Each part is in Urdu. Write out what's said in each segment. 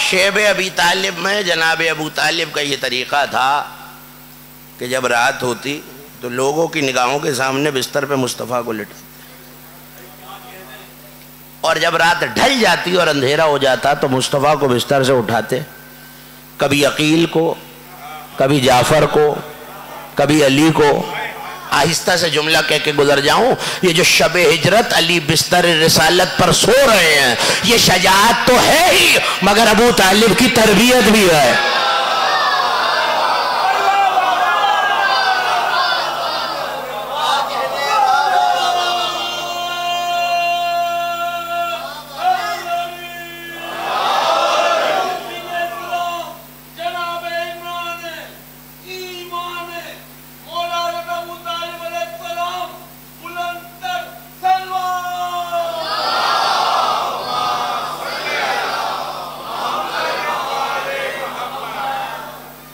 شیب ابی طالب میں جناب ابو طالب کا یہ طریقہ تھا کہ جب رات ہوتی تو لوگوں کی نگاہوں کے سامنے بستر پہ مصطفیٰ کو لٹاتے، اور جب رات ڈھل جاتی اور اندھیرا ہو جاتا تو مصطفیٰ کو بستر سے اٹھاتے، کبھی عقیل کو، کبھی جعفر کو، کبھی علی کو۔ آہستہ سے جملہ کہہ کے گزر جاؤں، یہ جو شب ہجرت علی بستر رسالت پر سو رہے ہیں، یہ شجاعت تو ہے ہی مگر ابو طالب کی تربیت بھی ہے۔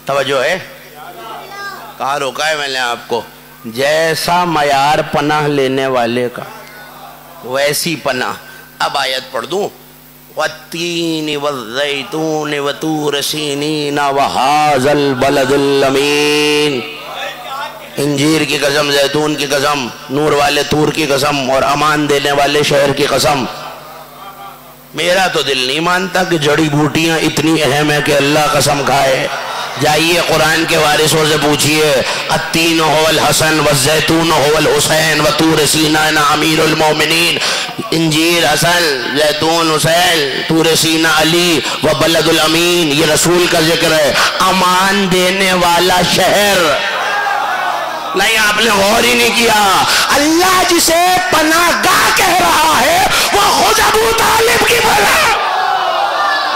توجہ ہے؟ کہاں روکا ہے میں نے آپ کو؟ جیسا معیار پناہ لینے والے کا ویسی پناہ۔ اب آیت پڑھ دوں، وَالتِّينِ وَالزَّيْتُونِ وَطُورِ سِينِينَ وَهَٰذَا الْبَلَدِ الْأَمِينِ۔ انجیر کی قسم، زیتون کی قسم، نور والے طور کی قسم، اور امان دینے والے شہر کی قسم۔ میرا تو دل نہیں مانتا کہ جڑی بوٹیاں اتنی اہم ہیں کہ اللہ قسم کھائے۔ جائیے قرآن کے وارثوں سے پوچھئے، التین هو الحسن والزیتون هو الحسین وطور سینہ امیر المومنین۔ انجیر حسن، زیتون حسین، طور سینہ علی، وبلد الامین، یہ رسول کا ذکر ہے، امان دینے والا شہر۔ نہیں، آپ نے غور ہی نہیں کیا، اللہ جسے پناہ گاہ کہہ رہا ہے وہ خود ابو طالب کی پناہ۔